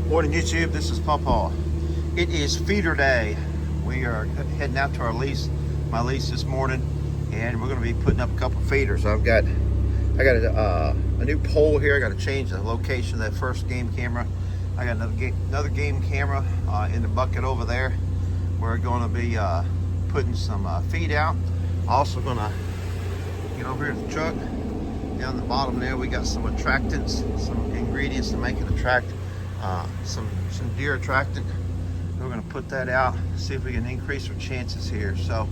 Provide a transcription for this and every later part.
Morning YouTube, this is Pawpaw. It is feeder day. We are heading out to our lease, my lease this morning, and we're going to be putting up a couple feeders. I got a new pole here. I got to change the location of that first game camera. I got another game camera in the bucket over there. We're going to be putting some feed out. Also going to get over here to the truck. Down the bottom there, we got some attractants, some ingredients to make it attract some deer attractant. We're going to put that out, see if we can increase our chances here. So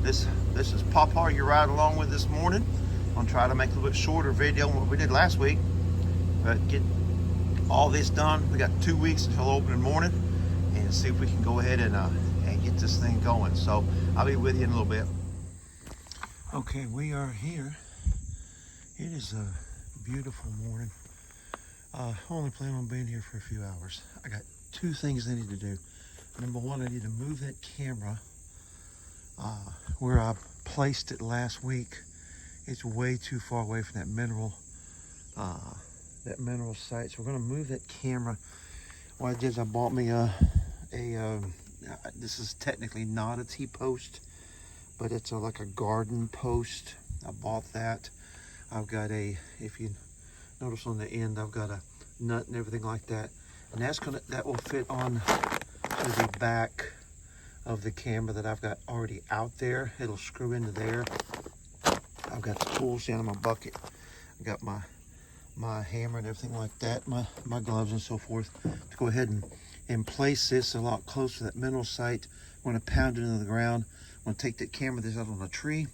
this is Pawpaw you're riding along with this morning. I'm going to try to make a little bit shorter video than what we did last week, but get all this done. We got 2 weeks until opening morning, and see if we can go ahead and get this thing going. So I'll be with you in a little bit. Okay, we are here. It is a beautiful morning. I only plan on being here for a few hours. I got two things I need to do. Number one, I need to move that camera where I placed it last week. It's way too far away from that mineral site. So we're gonna move that camera. What I did is I bought me this is technically not a T-post, but it's like a garden post. I bought that. I've got if you notice on the end, I've got a nut and everything like that, and that will fit on to the back of the camera that I've got already out there. It'll screw into there. I've got the tools down in my bucket. I've got my hammer and everything like that, my gloves and so forth, to go ahead and place this a lot closer to that mineral site. I'm going to pound it into the ground. I'm going to take that camera that's out on a tree,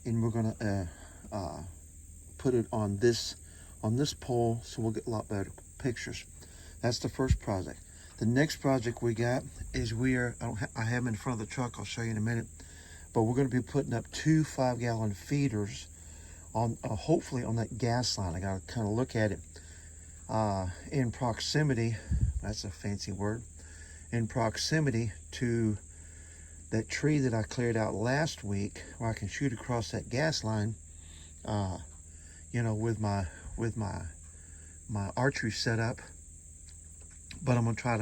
and we're going to put it on this pole, so we'll get a lot better pictures. That's the first project. The next project we got is I have them in front of the truck. I'll show you in a minute, but we're going to be putting up 2 5-gallon feeders on hopefully on that gas line. I got to kind of look at it in proximity. That's a fancy word. In proximity to that tree that I cleared out last week, where I can shoot across that gas line. You know, with my archery setup, but I'm gonna try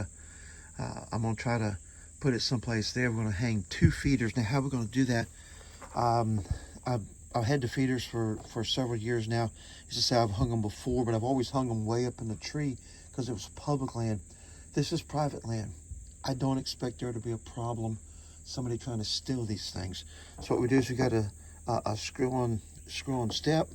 to put it someplace there. We're gonna hang 2 feeders. Now, how we're gonna do that? I've had the feeders for several years now. As I say, I've hung them before, but I've always hung them way up in the tree because it was public land. This is private land. I don't expect there to be a problem, somebody trying to steal these things. So what we do is we got a screw-on step.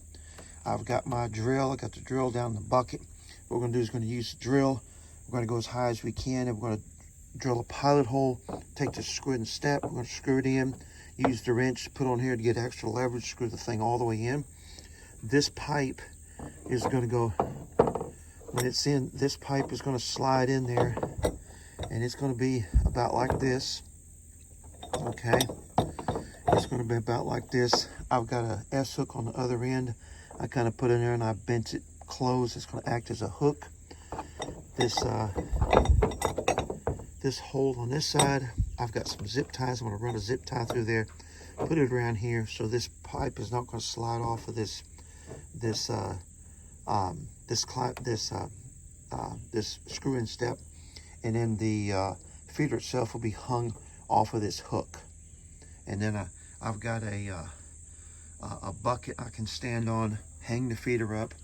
I've got my drill. I got the drill down in the bucket. What we're going to do is going to use the drill. We're going to go as high as we can, and we're going to drill a pilot hole, take the screw and step. We're going to screw it in, use the wrench, put on here to get extra leverage, screw the thing all the way in. This pipe is going to go, when it's in, this pipe is going to slide in there, and it's going to be about like this. Okay, it's going to be about like this. I've got a S-hook on the other end. I kind of put in there and I bent it closed. It's going to act as a hook. This hole on this side, I've got some zip ties. I'm going to run a zip tie through there, put it around here, so this pipe is not going to slide off of this screw-in step, and then the feeder itself will be hung off of this hook. And then I've got a bucket I can stand on, hang the feeder up,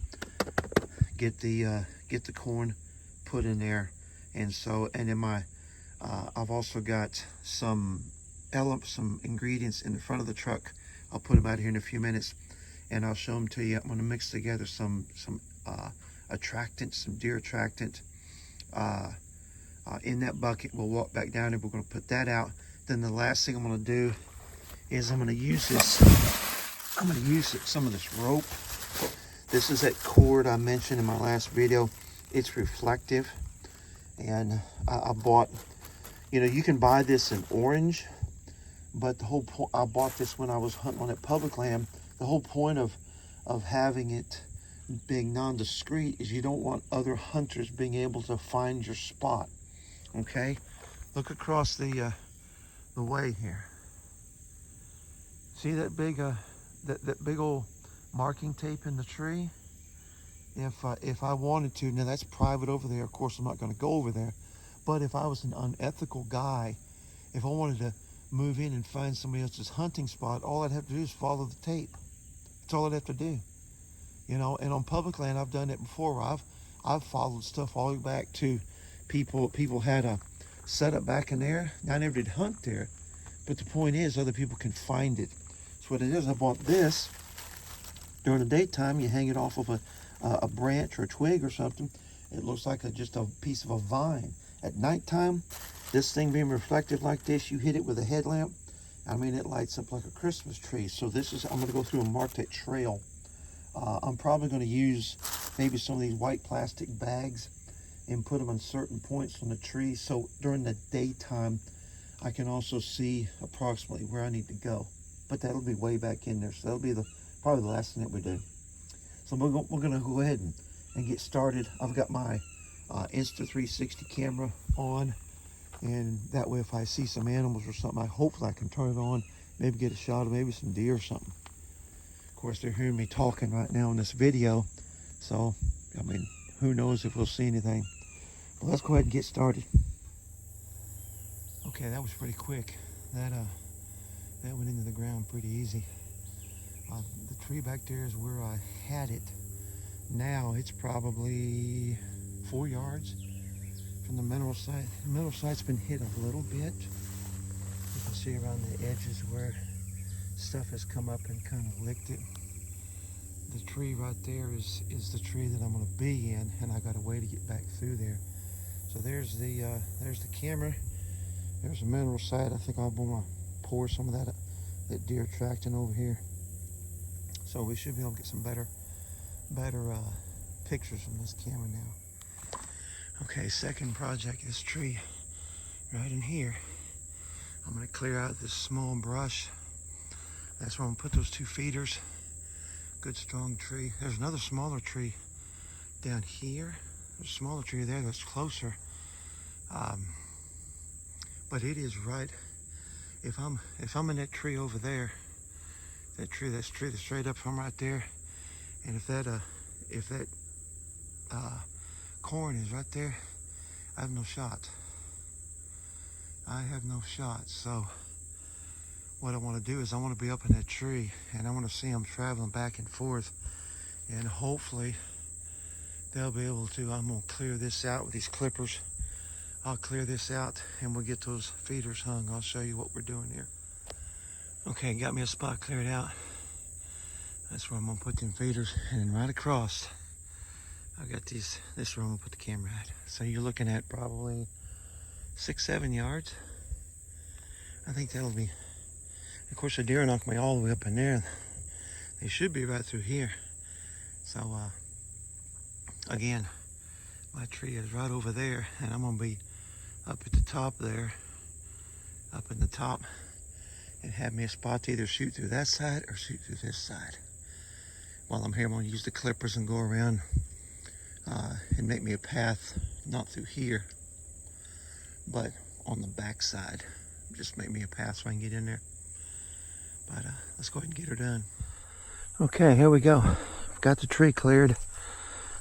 get the corn put in there, and then I've also got some ingredients in the front of the truck. I'll put them out here in a few minutes, and I'll show them to you. I'm going to mix together some attractant, some deer attractant in that bucket. We'll walk back down and we're going to put that out. Then the last thing I'm going to do is I'm going to use some of this rope. This is that cord I mentioned in my last video. It's reflective, and I bought, you can buy this in orange, but the whole point, I bought this when I was hunting on that public land. The whole point of having it being non-discreet is you don't want other hunters being able to find your spot. Okay, look across the way here. See that big that big old marking tape in the tree? if I wanted to, now that's private over there. Of course, I'm not going to go over there. But if I was an unethical guy, if I wanted to move in and find somebody else's hunting spot, all I'd have to do is follow the tape. That's all I'd have to do. You know, and on public land, I've done it before. I've followed stuff all the way back to people had a setup back in there. Now, I never did hunt there, but the point is, other people can find it. That's what it is. I bought this. During the daytime, you hang it off of a branch or a twig or something. It looks like just a piece of a vine. At nighttime, this thing being reflective like this, you hit it with a headlamp. I mean, it lights up like a Christmas tree. So this is, I'm going to go through and mark that trail. I'm probably going to use maybe some of these white plastic bags and put them on certain points on the tree. So during the daytime, I can also see approximately where I need to go. But that'll be way back in there. So that'll be probably the last thing that we do. So we're going to go ahead and get started. I've got my Insta360 camera on, and that way if I see some animals or something, hopefully I can turn it on, maybe get a shot of maybe some deer or something. Of course, they're hearing me talking right now in this video, so I mean, who knows if we'll see anything. But let's go ahead and get started. Okay, that was pretty quick. That went into the ground pretty easy. The tree back there is where I had it. Now it's probably 4 yards from the mineral site. The mineral site's been hit a little bit. You can see around the edges where stuff has come up and kind of licked it. The tree right there is the tree that I'm going to be in, and I got a way to get back through there. So there's the camera. There's the mineral site. I think I'll want to pour some of that deer tracking over here. So we should be able to get some better pictures from this camera now. Okay, second project, this tree right in here. I'm gonna clear out this small brush. That's where I'm gonna put those 2 feeders. Good strong tree. There's another smaller tree down here. There's a smaller tree there that's closer. But it is right, if I'm in that tree over there, that tree that's straight up, I'm right there, and if that corn is right there, I have no shot. I have no shot. So what I want to do is I want to be up in that tree, and I want to see them traveling back and forth, and hopefully they'll be able to. I'm going to clear this out with these clippers. I'll clear this out and we'll get those feeders hung. I'll show you what we're doing here. Okay, got me a spot cleared out. That's where I'm gonna put them feeders, and then right across I got this is where I'm gonna put the camera at. So you're looking at probably 6-7 yards. I think that'll be, of course the deer are not gonna be all the way up in there. They should be right through here. So again, my tree is right over there, and I'm gonna be up at the top there, up in the top, and have me a spot to either shoot through that side or shoot through this side. While I'm here, I'm gonna use the clippers and go around and make me a path, not through here, but on the back side. Just make me a path so I can get in there. But let's go ahead and get her done. Okay, here we go. I've got the tree cleared.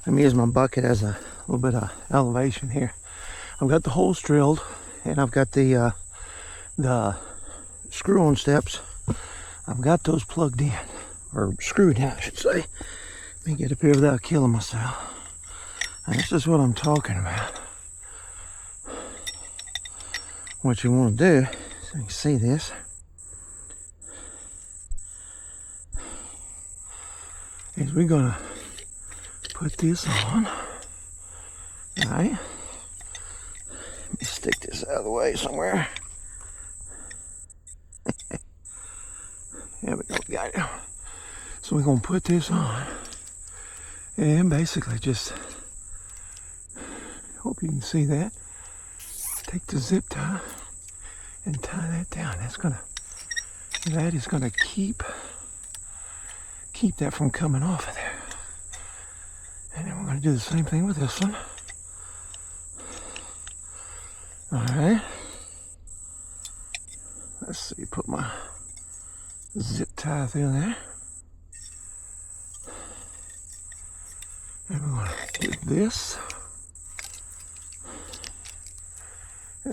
I'm using my bucket as a little bit of elevation here. I've got the holes drilled, and I've got the screw-on steps. I've got those plugged in, or screwed in, I should say. Let me get up here without killing myself. And this is what I'm talking about. What you want to do, so you can see this, is we're gonna put this on. All right. Let me stick this out of the way somewhere. There we go, got it. So we're gonna put this on, and basically just, hope you can see that. Take the zip tie and tie that down. That is gonna keep that from coming off of there. And then we're gonna do the same thing with this one. All right. Let's see, put my zip tie through there. And we're this.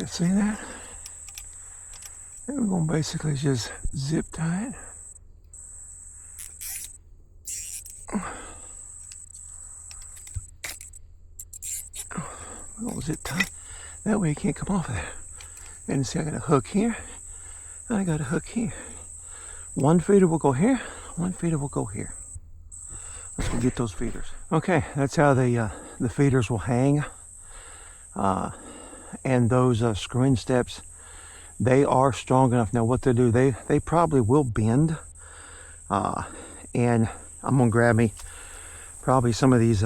See that? And we're going to basically just zip tie it. We're going to zip tie it. That way it can't come off of there. And see, I got a hook here. And I got a hook here. One feeder will go here. One feeder will go here. Let's go get those feeders. Okay, that's how the feeders will hang. And those screw-in steps, they are strong enough. Now what they do, they probably will bend. And I'm gonna grab me probably some of these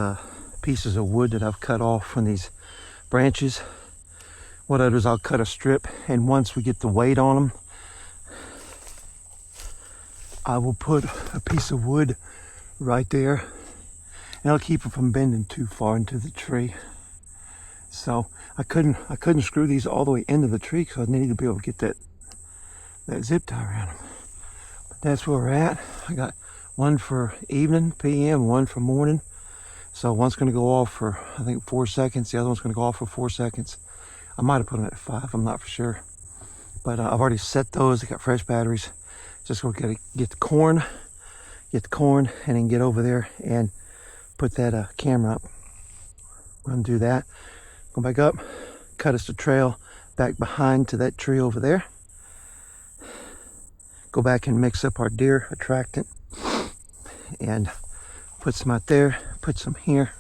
pieces of wood that I've cut off from these branches. What I do is I'll cut a strip, and once we get the weight on them, I will put a piece of wood right there, and I'll keep it from bending too far into the tree. So I couldn't screw these all the way into the tree because I needed to be able to get that zip tie around them. But that's where we're at. I got one for evening, PM, one for morning. So one's going to go off for, I think, 4 seconds. The other one's going to go off for 4 seconds. I might have put them at 5. I'm not for sure. But I've already set those. I got fresh batteries. Just going to get the corn, and then get over there and put that camera up. We're going to do that. Go back up, cut us the trail back behind to that tree over there. Go back and mix up our deer attractant and put some out there, put some here.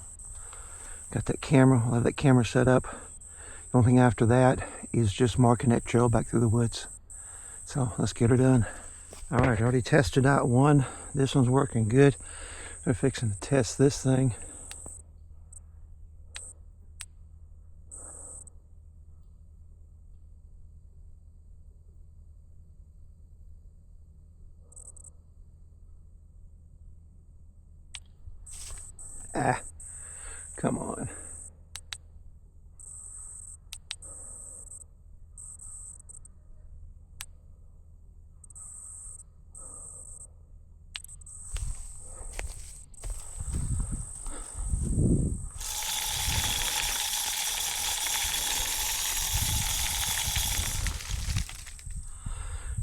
Got that camera, I'll have that camera set up. The only thing after that is just marking that trail back through the woods. So let's get her done. All right, I already tested out one. This one's working good. We're fixing to test this thing. Ah, come on.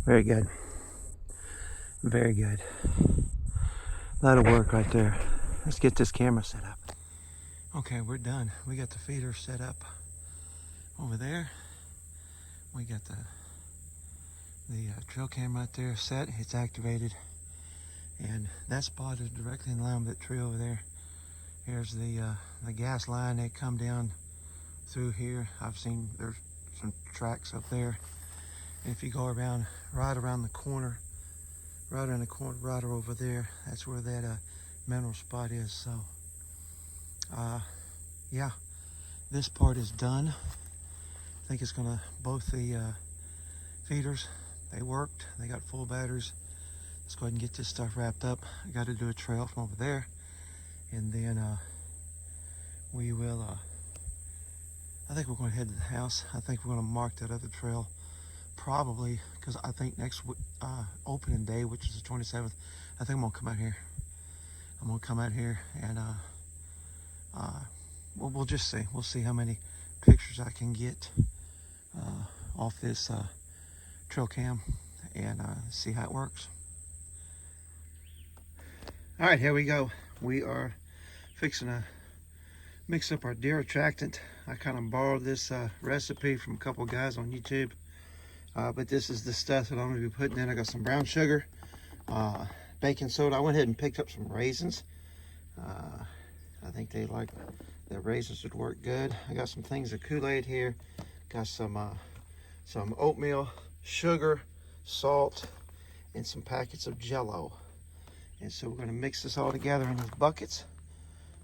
Very good. Very good. That'll work right there. Let's get this camera set up. Okay, we're done. We got the feeder set up over there. We got the trail cam right there set. It's activated. And that spot is directly in line with that tree over there. Here's the gas line. They come down through here. I've seen there's some tracks up there. And if you go around, right around the corner, right over there, that's where that mineral spot is. So yeah, this part is done. I think it's gonna, both the feeders, they worked, they got full batteries. Let's go ahead and get this stuff wrapped up. I got to do a trail from over there, and then we will I think we're going to head to the house. I think we're going to mark that other trail probably, because I think next opening day, which is the 27th, I think I'm going to come out here. I'm going to come out here, and we'll just see. We'll see how many pictures I can get off this trail cam, and see how it works. All right, here we go. We are fixing to mix up our deer attractant. I kind of borrowed this recipe from a couple guys on YouTube, but this is the stuff that I'm going to be putting in. I got some brown sugar, baking soda. I went ahead and picked up some raisins. I think the raisins would work good. I got some things of Kool-Aid here. Got some oatmeal, sugar, salt, and some packets of Jell-O. And so we're going to mix this all together in those buckets.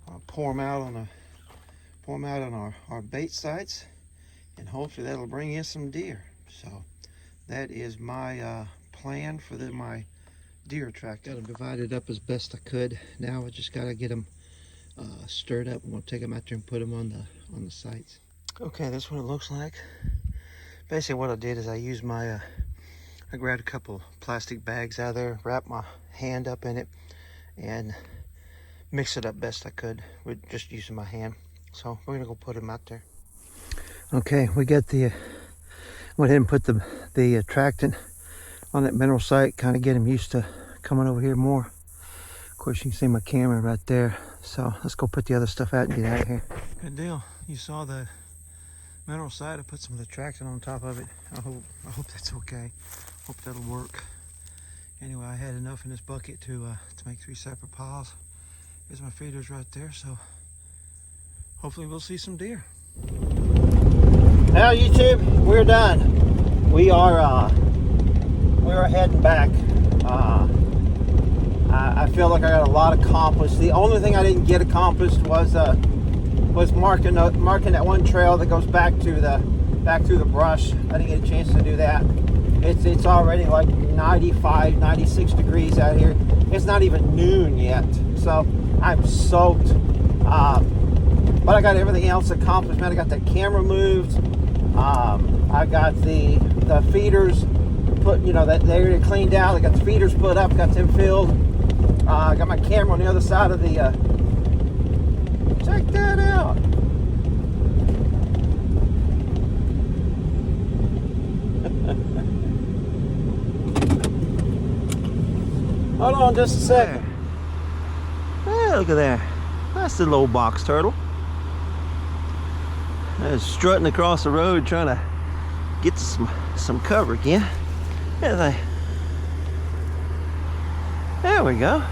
I'll pour them out on our bait sites, and hopefully that'll bring in some deer. So that is my plan for my deer track. Got them divided up as best I could. Now I just got to get them stirred up. I'm going to take them out there and put them on the sites. Okay, that's what it looks like. Basically what I did is I used my I grabbed a couple plastic bags out of there, wrapped my hand up in it, and mixed it up best I could with just using my hand. So we're gonna go put them out there. Okay, we got the went ahead and put the attractant on that mineral site, kind of get him used to coming over here more. Of course, you can see my camera right there. So let's go put the other stuff out and get out of here. Good deal. You saw the mineral site. I put some of the attractant on top of it. I hope that's okay. Hope that'll work. Anyway, I had enough in this bucket to make 3 separate piles. There's my feeders right there. So hopefully we'll see some deer. Now YouTube, we're done. We are heading back. I feel like I got a lot accomplished. The only thing I didn't get accomplished was marking that one trail that goes back through the brush. I didn't get a chance to do that. It's already like 95, 96 degrees out here. It's not even noon yet, so I'm soaked. But I got everything else accomplished. Man, I got that camera moved. I got the feeders put, that they already cleaned out. I got the feeders put up, got them filled. I got my camera on the other side of the. Check that out. Hold on just a second. Hey, look at that. That's the little box turtle. They're strutting across the road trying to get some cover again. There we go.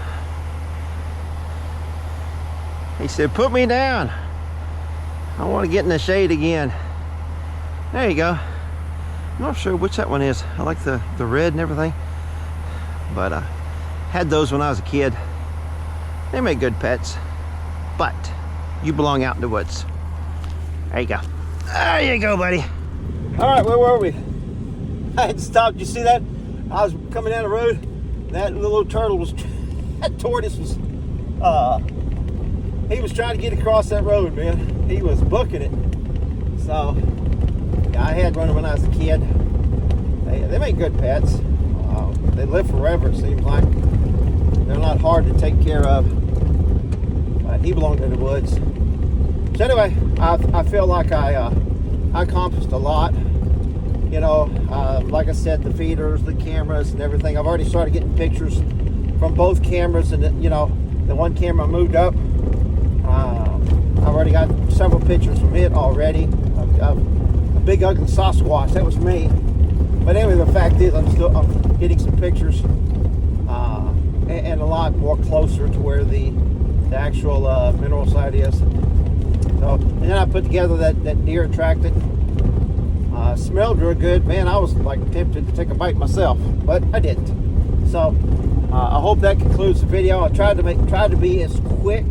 He said, put me down. I want to get in the shade again. There you go. I'm not sure which that one is. I like the red and everything. But I had those when I was a kid. They make good pets. But you belong out in the woods. There you go. There you go, buddy. All right, where were we? I had stopped. You see that? I was coming down the road. That little turtle was, that tortoise was, he was trying to get across that road, man. He was booking it. So, yeah, I had one when I was a kid. They make good pets. They live forever, it seems like. They're not hard to take care of. But he belonged in the woods. So anyway, I feel like I accomplished a lot. Like I said, the feeders, the cameras, and everything. I've already started getting pictures from both cameras, and the one camera I moved up. I've already got several pictures from it already. A big ugly Sasquatch, that was me. But anyway, the fact is, I'm getting some pictures, and a lot more closer to where the actual mineral site is. So, and then I put together that deer attractant. Smelled real good, man. I was like tempted to take a bite myself, but I didn't. So I hope that concludes the video. I tried to be as quick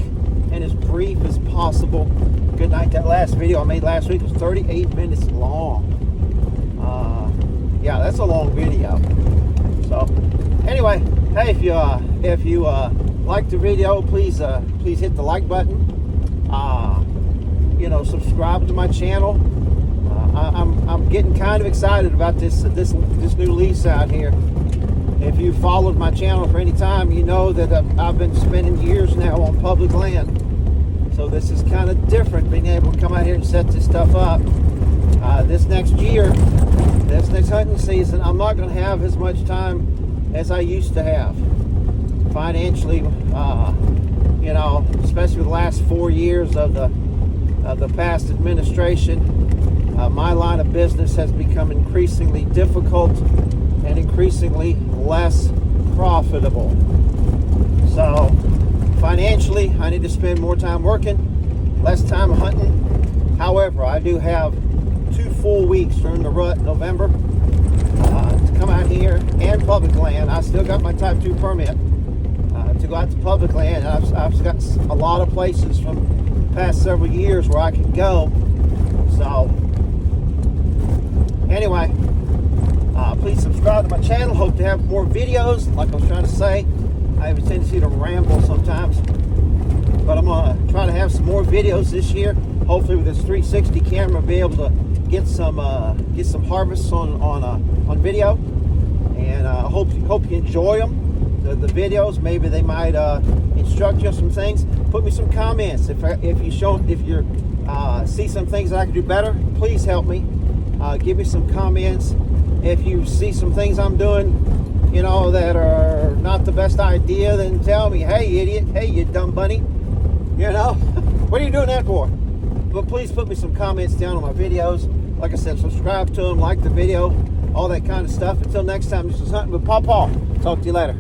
and as brief as possible. Good night. That last video I made last week was 38 minutes long. Yeah, that's a long video. So anyway, hey, if you like the video, please hit the like button. Subscribe to my channel. I'm getting kind of excited about this new lease out here. If you followed my channel for any time, you know that I've been spending years now on public land. So this is kind of different, being able to come out here and set this stuff up. This next hunting season, I'm not going to have as much time as I used to have. Financially, especially the last 4 years of the past administration. My line of business has become increasingly difficult and increasingly less profitable. So financially, I need to spend more time working, less time hunting. However, I do have 2 full weeks during the rut, November, to come out here and public land. I still got my Type 2 permit to go out to public land. I've got a lot of places from the past several years where I can go. So anyway, please subscribe to my channel. Hope to have more videos. Like I was trying to say, I have a tendency to ramble sometimes, but I'm gonna try to have some more videos this year. Hopefully, with this 360 camera, I'll be able to get some harvests on video, and hope you enjoy them. The videos, maybe they might instruct you on some things. Put me some comments if you're see some things that I can do better, please help me. Give me some comments. If you see some things I'm doing, you know, that are not the best idea, then tell me, hey, idiot, hey, you dumb bunny. You know, what are you doing that for? But please put me some comments down on my videos. Like I said, subscribe to them, like the video, all that kind of stuff. Until next time, this is Hunting with Paw Paw. Talk to you later.